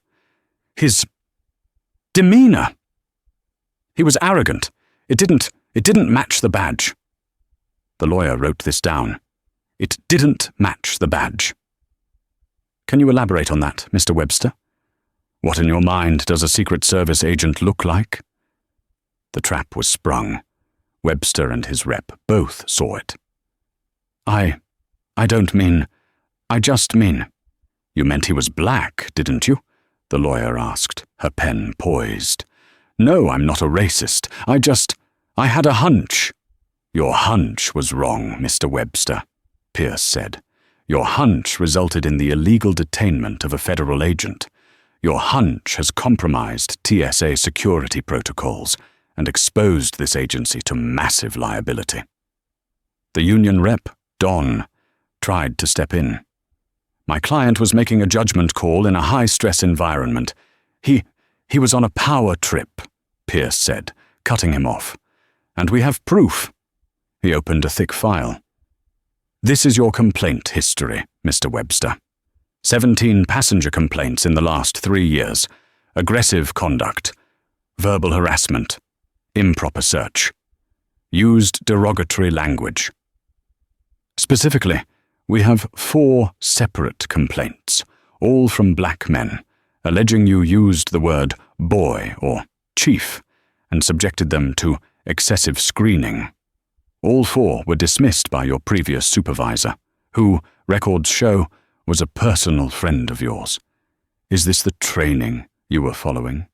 His demeanor. He was arrogant. It didn't match the badge." The lawyer wrote this down. "It didn't match the badge." "Can you elaborate on that, Mr. Webster? What in your mind does a Secret Service agent look like?" The trap was sprung. Webster and his rep both saw it. I just mean. "You meant he was black, didn't you?" the lawyer asked, her pen poised. "No, I'm not a racist. I had a hunch." "Your hunch was wrong, Mr. Webster," Pierce said. "Your hunch resulted in the illegal detainment of a federal agent. Your hunch has compromised TSA security protocols and exposed this agency to massive liability." The union rep, Don, tried to step in. "My client was making a judgment call in a high-stress environment. He was on a power trip," Pierce said, cutting him off. "And we have proof." He opened a thick file. "This is your complaint history, Mr. Webster. 17 passenger complaints in the last 3 years. Aggressive conduct. Verbal harassment. Improper search. Used derogatory language. Specifically, we have 4 separate complaints, all from black men, alleging you used the word boy or chief and subjected them to excessive screening. All 4 were dismissed by your previous supervisor, who, records show, was a personal friend of yours. Is this the training you were following?"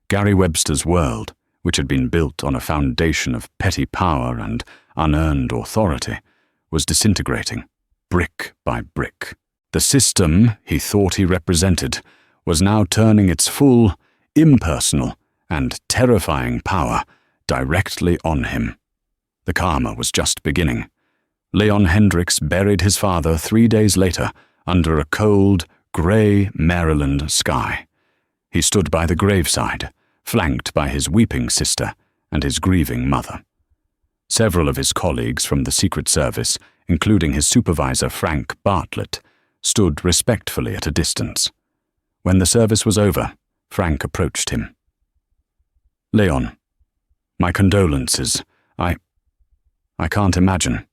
Gary Webster's world, which had been built on a foundation of petty power and unearned authority, was disintegrating, brick by brick. The system he thought he represented was now turning its full, impersonal, and terrifying power directly on him. The karma was just beginning. Leon Hendricks buried his father 3 days later under a cold, grey Maryland sky. He stood by the graveside, flanked by his weeping sister and his grieving mother. Several of his colleagues from the Secret Service, including his supervisor Frank Bartlett, stood respectfully at a distance. When the service was over, Frank approached him. "Leon, my condolences. I can't imagine."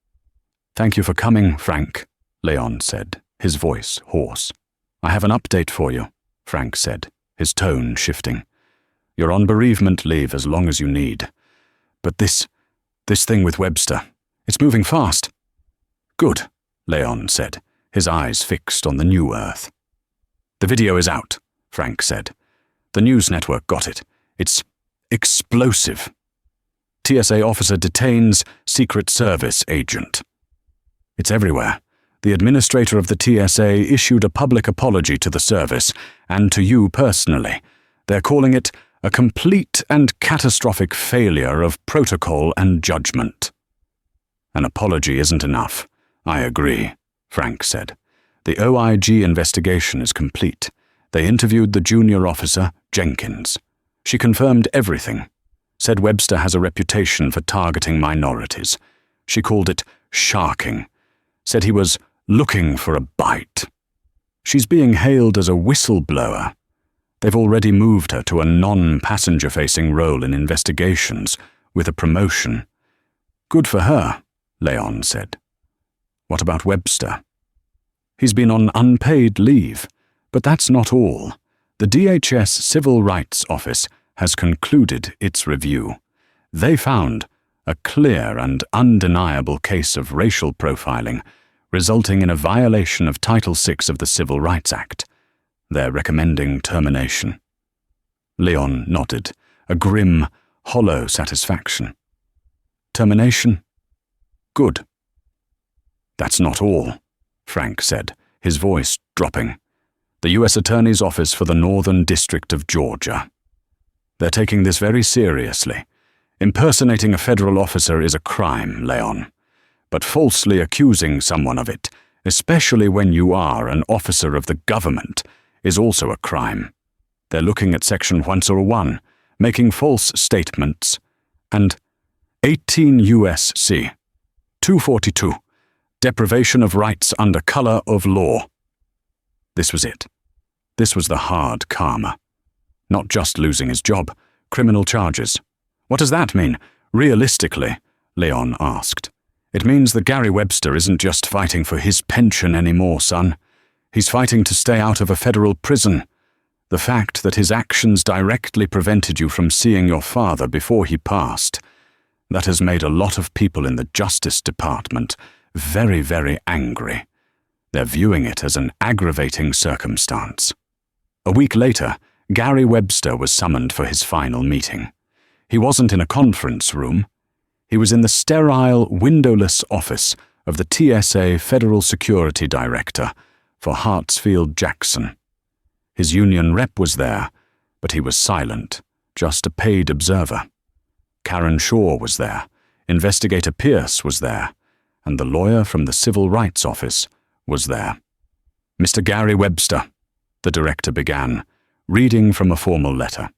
"Thank you for coming, Frank," Leon said, his voice hoarse. "I have an update for you," Frank said, his tone shifting. "You're on bereavement leave as long as you need. But this thing with Webster, it's moving fast." "Good," Leon said, his eyes fixed on the new Earth. "The video is out," Frank said. "The news network got it. It's explosive. TSA officer detains Secret Service agent." "It's everywhere. The administrator of the TSA issued a public apology to the service, and to you personally. They're calling it a complete and catastrophic failure of protocol and judgment." "An apology isn't enough. I agree," Frank said. "The OIG investigation is complete. They interviewed the junior officer, Jenkins. She confirmed everything. Said Webster has a reputation for targeting minorities. She called it sharking. Said he was looking for a bite. She's being hailed as a whistleblower. They've already moved her to a non-passenger-facing role in investigations, with a promotion." "Good for her," Leon said. "What about Webster?" "He's been on unpaid leave, but that's not all. The DHS Civil Rights Office has concluded its review. They found a clear and undeniable case of racial profiling, resulting in a violation of Title VI of the Civil Rights Act. They're recommending termination." Leon nodded, a grim, hollow satisfaction. "Termination? Good." "That's not all," Frank said, his voice dropping. "The U.S. Attorney's Office for the Northern District of Georgia. They're taking this very seriously. Impersonating a federal officer is a crime, Leon. But falsely accusing someone of it, especially when you are an officer of the government, is also a crime. They're looking at Section 101, making false statements, and 18 U.S.C. 242, deprivation of rights under color of law." This was it. This was the hard karma. Not just losing his job, criminal charges. "What does that mean, realistically?" Leon asked. "It means that Gary Webster isn't just fighting for his pension anymore, son. He's fighting to stay out of a federal prison. The fact that his actions directly prevented you from seeing your father before he passed, that has made a lot of people in the Justice Department very, very angry. They're viewing it as an aggravating circumstance." A week later, Gary Webster was summoned for his final meeting. He wasn't in a conference room. He was in the sterile, windowless office of the TSA Federal Security Director for Hartsfield-Jackson. His union rep was there, but he was silent, just a paid observer. Karen Shaw was there, Investigator Pierce was there, and the lawyer from the Civil Rights Office was there. "Mr. Gary Webster," the director began, reading from a formal letter.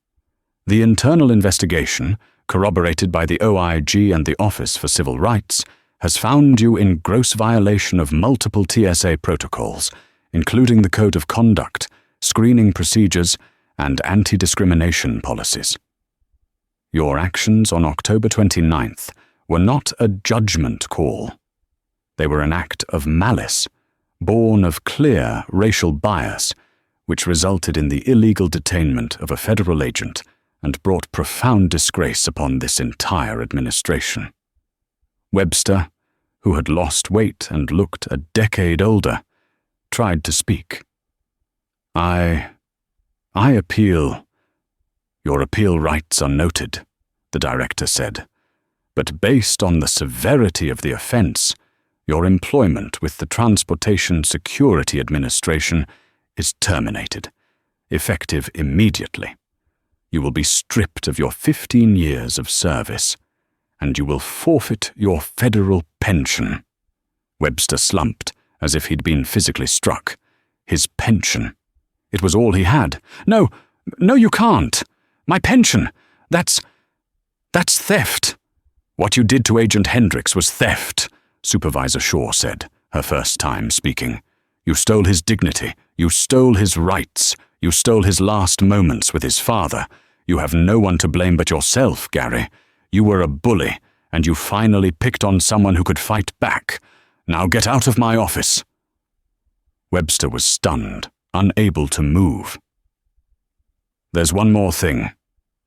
"The internal investigation, corroborated by the OIG and the Office for Civil Rights, has found you in gross violation of multiple TSA protocols, including the Code of Conduct, screening procedures, and anti-discrimination policies. Your actions on October 29th were not a judgment call. They were an act of malice, born of clear racial bias, which resulted in the illegal detainment of a federal agent and brought profound disgrace upon this entire administration. Webster, who had lost weight and looked a decade older, tried to speak. I appeal. Your appeal rights are noted," the director said, "but based on the severity of the offense, your employment with the Transportation Security Administration is terminated, effective immediately. You will be stripped of your 15 years of service, and you will forfeit your federal pension." Webster slumped, as if he'd been physically struck. His pension. It was all he had. No, you can't. My pension. That's theft." "What you did to Agent Hendricks was theft," Supervisor Shaw said, her first time speaking. "You stole his dignity. You stole his rights. You stole his last moments with his father. You have no one to blame but yourself, Gary. You were a bully, and you finally picked on someone who could fight back. Now get out of my office." Webster was stunned, unable to move. "There's one more thing,"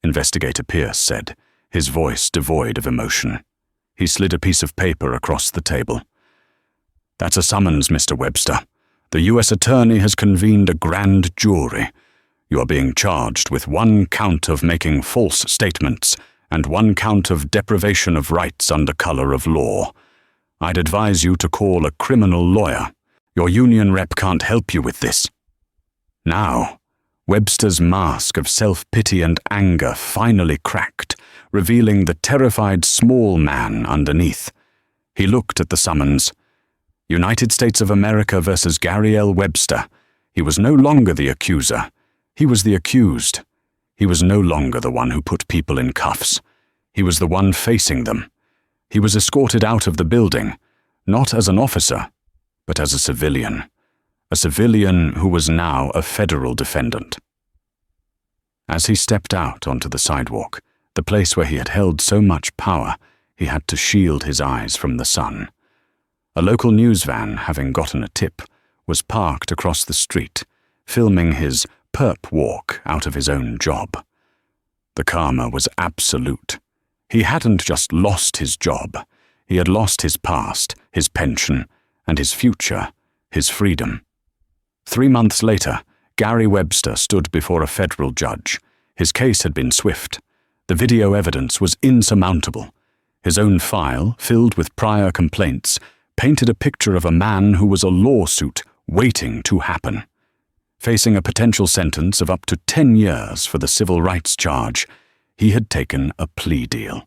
Investigator Pierce said, his voice devoid of emotion. He slid a piece of paper across the table. "That's a summons, Mr. Webster. The U.S. Attorney has convened a grand jury. You are being charged with 1 count of making false statements and 1 count of deprivation of rights under color of law. I'd advise you to call a criminal lawyer. Your union rep can't help you with this." Now, Webster's mask of self-pity and anger finally cracked, revealing the terrified small man underneath. He looked at the summons. United States of America versus Gary L. Webster. He was no longer the accuser. He was the accused. He was no longer the one who put people in cuffs. He was the one facing them. He was escorted out of the building, not as an officer, but as a civilian who was now a federal defendant. As he stepped out onto the sidewalk, the place where he had held so much power, he had to shield his eyes from the sun. A local news van, having gotten a tip, was parked across the street, filming his perp walk out of his own job. The karma was absolute. He hadn't just lost his job. He had lost his past, his pension, and his future, his freedom. 3 months later, Gary Webster stood before a federal judge. His case had been swift. The video evidence was insurmountable. His own file, filled with prior complaints, painted a picture of a man who was a lawsuit waiting to happen. Facing a potential sentence of up to 10 years for the civil rights charge, he had taken a plea deal.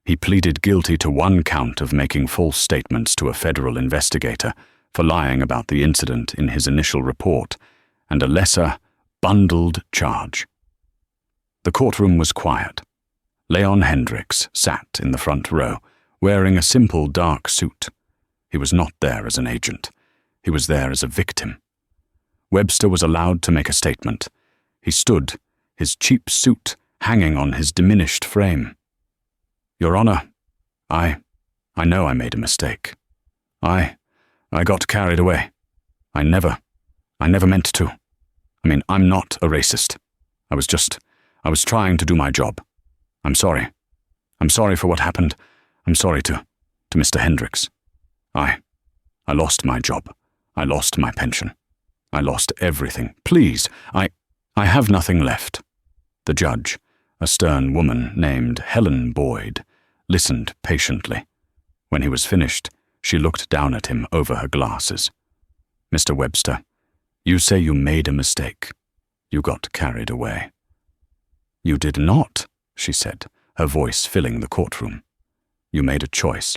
He pleaded guilty to 1 count of making false statements to a federal investigator for lying about the incident in his initial report, and a lesser, bundled charge. The courtroom was quiet. Leon Hendricks sat in the front row, wearing a simple dark suit. He was not there as an agent. He was there as a victim. Webster was allowed to make a statement. He stood, his cheap suit hanging on his diminished frame. "Your Honor, I know I made a mistake. I got carried away. I never meant to. I'm not a racist. I was trying to do my job. I'm sorry. I'm sorry for what happened. I'm sorry to Mr. Hendricks. I lost my job. I lost my pension. I lost everything. Please, I have nothing left." The judge, a stern woman named Helen Boyd, listened patiently. When he was finished, she looked down at him over her glasses. "Mr. Webster, you say you made a mistake. You got carried away." "You did not," she said, her voice filling the courtroom. "You made a choice.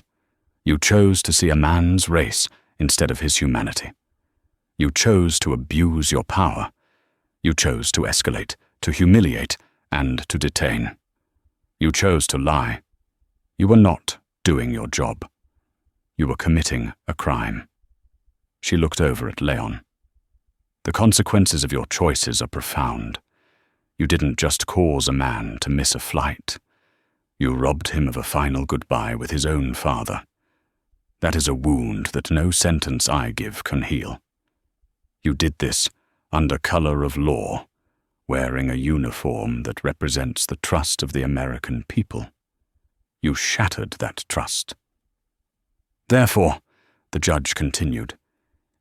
You chose to see a man's race instead of his humanity. You chose to abuse your power. You chose to escalate, to humiliate, and to detain. You chose to lie. You were not doing your job. You were committing a crime." She looked over at Leon. "The consequences of your choices are profound. You didn't just cause a man to miss a flight. You robbed him of a final goodbye with his own father. That is a wound that no sentence I give can heal. You did this under color of law, wearing a uniform that represents the trust of the American people. You shattered that trust. Therefore," the judge continued,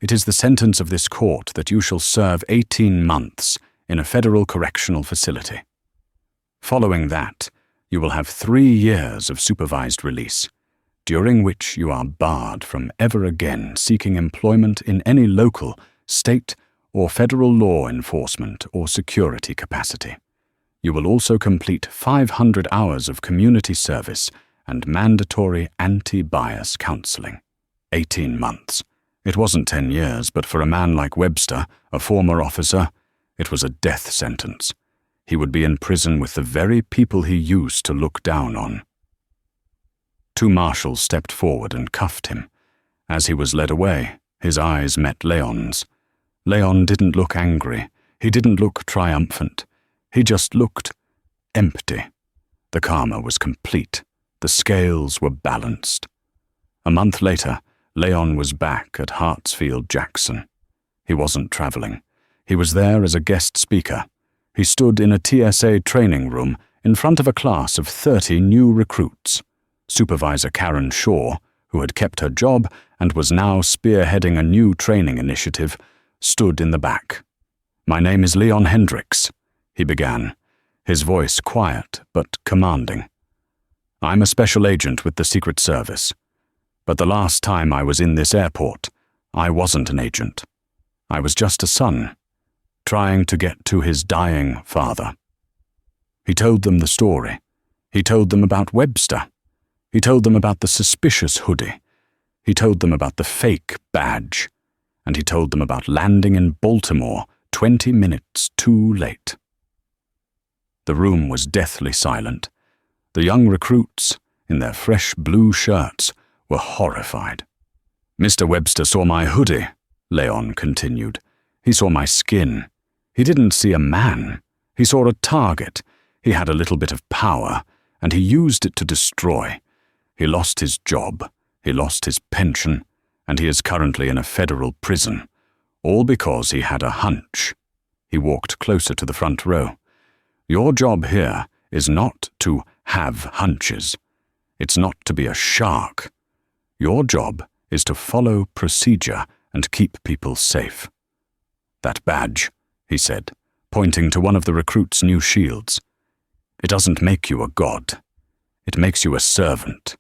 "it is the sentence of this court that you shall serve 18 months in a federal correctional facility. Following that, you will have 3 years of supervised release, during which you are barred from ever again seeking employment in any local, state, or federal law enforcement or security capacity. You will also complete 500 hours of community service and mandatory anti-bias counseling. 18 months. It wasn't 10 years, but for a man like Webster, a former officer, it was a death sentence. He would be in prison with the very people he used to look down on." 2 marshals stepped forward and cuffed him. As he was led away, his eyes met Leon's. Leon didn't look angry. He didn't look triumphant. He just looked empty. The karma was complete. The scales were balanced. A month later, Leon was back at Hartsfield-Jackson. He wasn't traveling. He was there as a guest speaker. He stood in a TSA training room in front of a class of 30 new recruits. Supervisor Karen Shaw, who had kept her job and was now spearheading a new training initiative, stood in the back. "My name is Leon Hendricks," he began, his voice quiet but commanding. "I'm a special agent with the Secret Service. But the last time I was in this airport, I wasn't an agent. I was just a son, trying to get to his dying father." He told them the story. He told them about Webster. He told them about the suspicious hoodie. He told them about the fake badge. And he told them about landing in Baltimore 20 minutes too late. The room was deathly silent. The young recruits, in their fresh blue shirts, were horrified. "Mr. Webster saw my hoodie," Leon continued. "He saw my skin. He didn't see a man. He saw a target. He had a little bit of power, and he used it to destroy. He lost his job. He lost his pension, and he is currently in a federal prison, all because he had a hunch." He walked closer to the front row. "Your job here is not to have hunches. It's not to be a shark. Your job is to follow procedure and keep people safe. That badge," he said, pointing to one of the recruits' new shields, "it doesn't make you a god. It makes you a servant.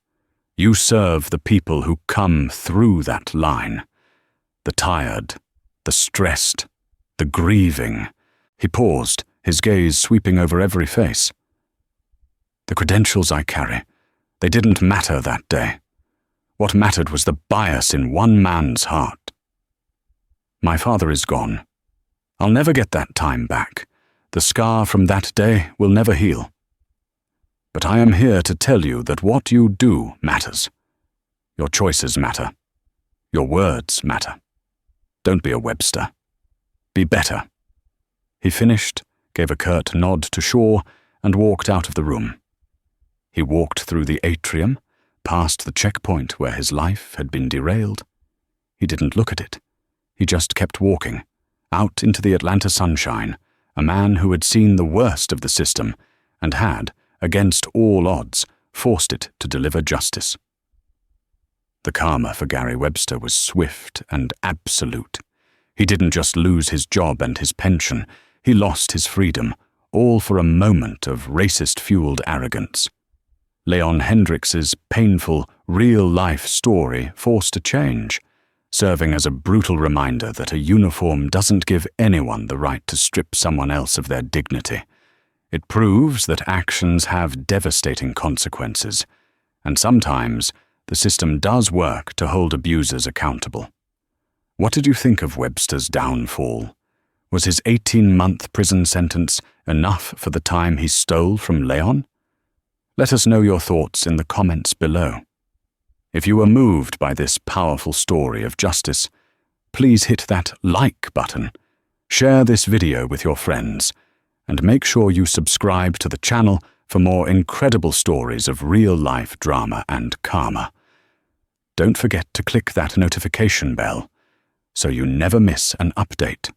You serve the people who come through that line. The tired, the stressed, the grieving." He paused, his gaze sweeping over every face. "The credentials I carry, they didn't matter that day. What mattered was the bias in one man's heart. My father is gone. I'll never get that time back. The scar from that day will never heal. But I am here to tell you that what you do matters. Your choices matter. Your words matter. Don't be a Webster. Be better." He finished, gave a curt nod to Shaw, and walked out of the room. He walked through the atrium, past the checkpoint where his life had been derailed. He didn't look at it. He just kept walking, out into the Atlanta sunshine, a man who had seen the worst of the system and had, against all odds, forced it to deliver justice. The karma for Gary Webster was swift and absolute. He didn't just lose his job and his pension, he lost his freedom, all for a moment of racist-fueled arrogance. Leon Hendricks's painful, real-life story forced a change, serving as a brutal reminder that a uniform doesn't give anyone the right to strip someone else of their dignity. It proves that actions have devastating consequences, and sometimes the system does work to hold abusers accountable. What did you think of Webster's downfall? Was his 18-month prison sentence enough for the time he stole from Leon? Let us know your thoughts in the comments below. If you were moved by this powerful story of justice, please hit that like button, share this video with your friends, and make sure you subscribe to the channel for more incredible stories of real-life drama and karma. Don't forget to click that notification bell so you never miss an update.